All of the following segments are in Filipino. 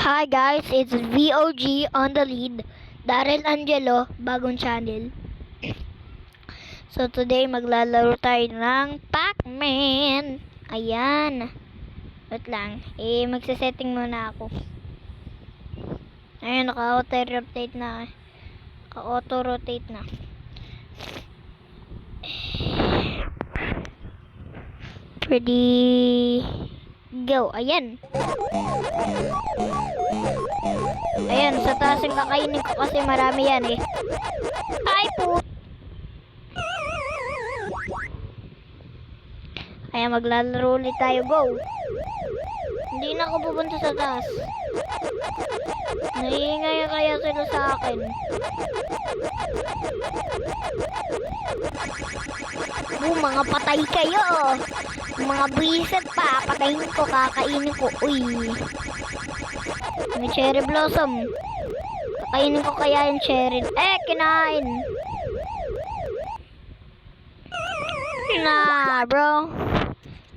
Hi guys, it's VOG on the lead. Daryl Angelo, bagong channel. So today maglalaro tayo ng Pac-Man. Ayan. Wait lang. Magse-setting muna ako. Ayan, naka-auto-rotate na. Naka-auto-rotate na. Ready, go. Ayan. Ayan, sa taas yung kakainin ko kasi marami yan eh. Ay po! Ayan, maglalaro ulit tayo. Go! Hindi na ako pupunta sa taas. Naiingay kaya sila sa akin. Mga patay kayo! Mga buwiset pa, patayin ko, kakainin ko. Uy! May cherry blossom. Kakainin ko kaya yung cherry. Kinain! Na, bro.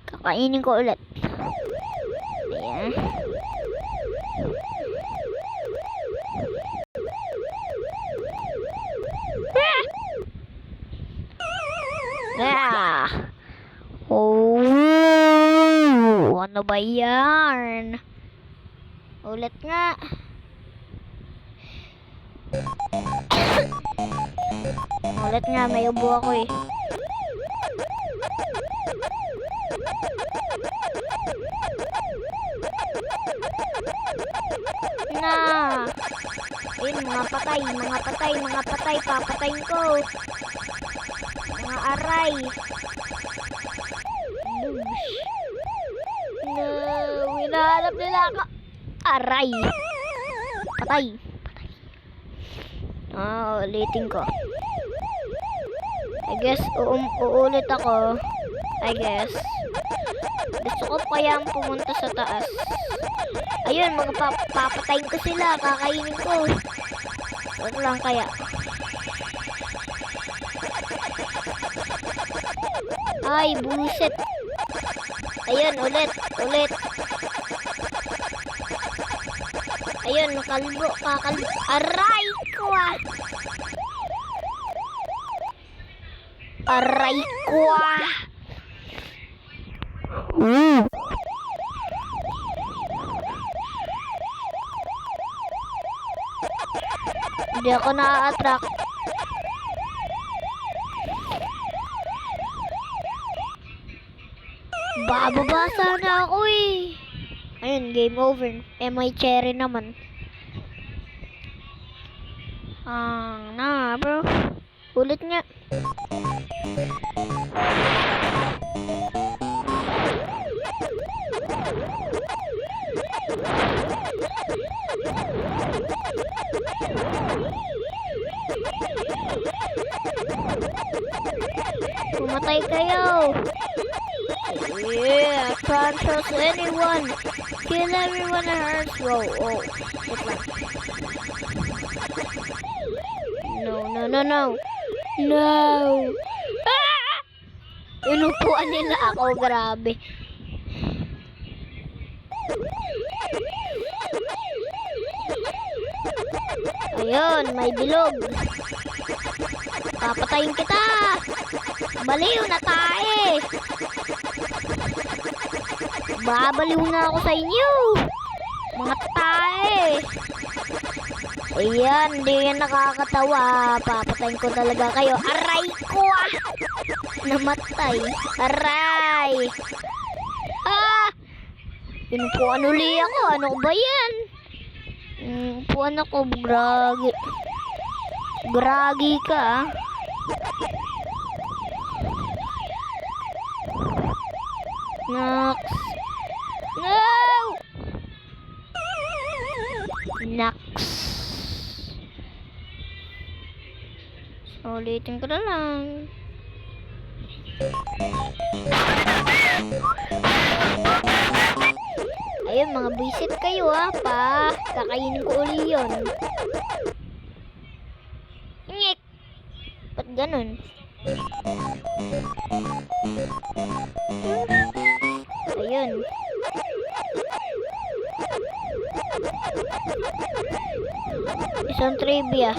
Kakainin ko ulit. Ayan. Oh, ano ba yan? Ulit nga. Ulit nga, may ubo ako eh. Na. Ayun, mga patay, papatayin ko. Mga aray. Boosh. No, hinahanap nila ako. Aray. Patay. Ulitin ko. I guess, uulit ako. I guess. Gusto ko kayang pumunta sa taas. Ayun, magpapatayin ko sila. Kakainin ko. Wala lang kaya. Ay, buset. Ayun, ulit. Ayun, kakalbo. Aray ko ah. Aray ko ah. Hindi ako na-attract. Bababa sana ako eh. Ayun, game over. May cherry naman. Bro. Ulit nga. Pumatay kayo. Yeah, can't trust anyone. Kill everyone that hurts. Whoa, oh. No. Ah! Inupuan nila ako, grabe. Ayun, may bilog. Papatayin kita. Baliw na tayo. Babaliw na ako sa inyo. Mga tae. Ayan, hindi yan nakakatawa. Papatayin ko talaga kayo. Aray ko ah. Namatay. Aray. Inupuan uli ako. Ano ba yan? Inupuan ako. Gragi ka ah. Nox. No! Nox. Ulitin ko na lang. Ayun, mga buisit kayo pa. Kakainin ko uli yun. Ngek. Ba't ganun? Ayun. Isang trivia.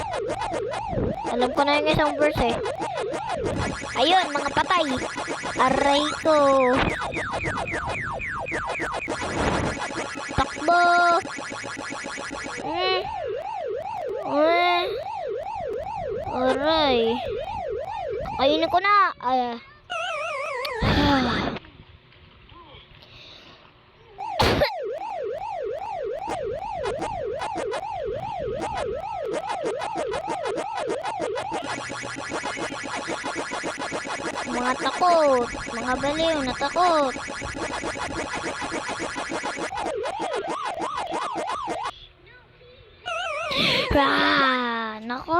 Alam ko na yung isang verse eh. Ayun, mga patay. Aray ko. Takbo. Aray. Kainin ko na. Ay. Mga takot, mga baliw na takot. Nako.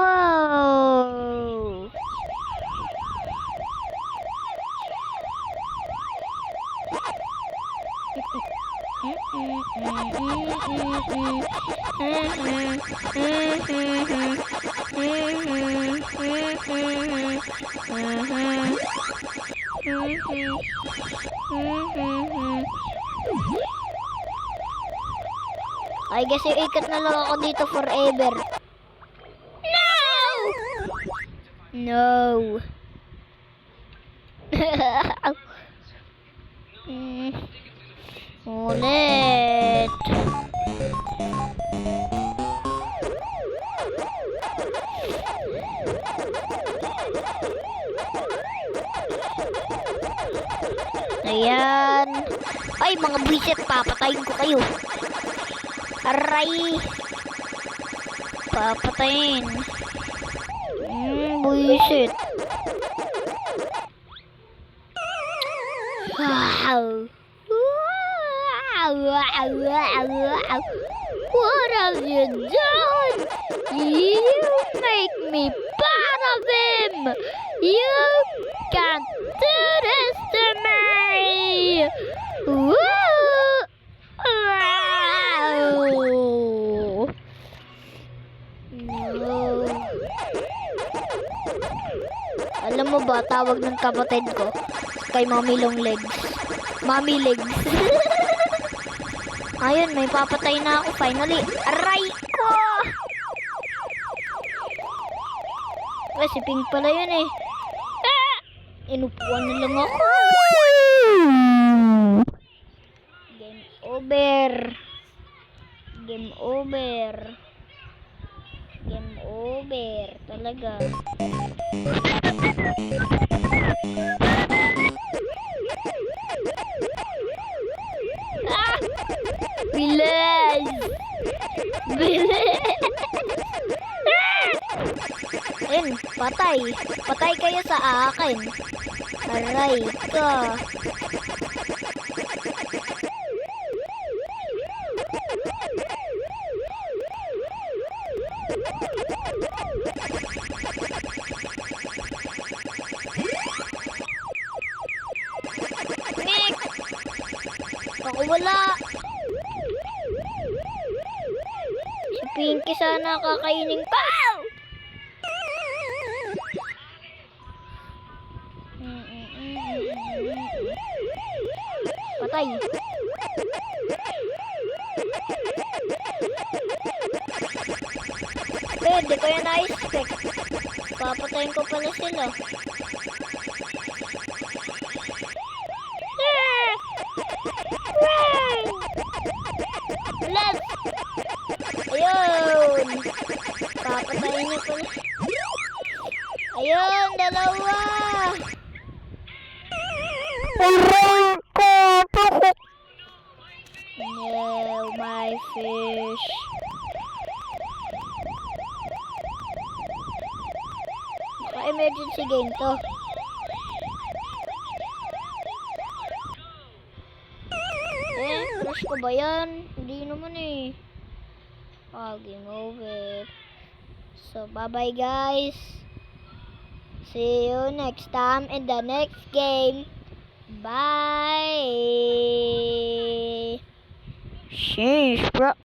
I guess iikot na lang ako dito forever. No! Ulit! Ayan! Ay, mga bisit! Papatayin ko kayo! Aray! Papatayin! Buisit! Wow! What have you done? You make me part of him! You can't do this to me! No. Alam mo ba, tawag ng kapatid ko kay Mommy Long Legs. Mommy Legs. Ayun, may papatay na ako finally. Aray ko! Si Pink pala yun eh. Inupuan na lang ako. Game over. Game over. Game over. Talaga. Bilis! Bilis! Ayun, patay. Patay kayo sa akin. Aray ka. Nick! Ako wala. Si Pinky sana kakainin pa. Patay. Di ko yan na-expect. Papatayin ko pala sila. Let's! Ayun! Papatayin niya pala. Ayun, dalawa! No, my fish. Naka-emergency game to. Crush ko ba yan? Hindi naman eh. Game over. So, bye-bye guys. See you next time in the next game. Bye. Sheesh, bro.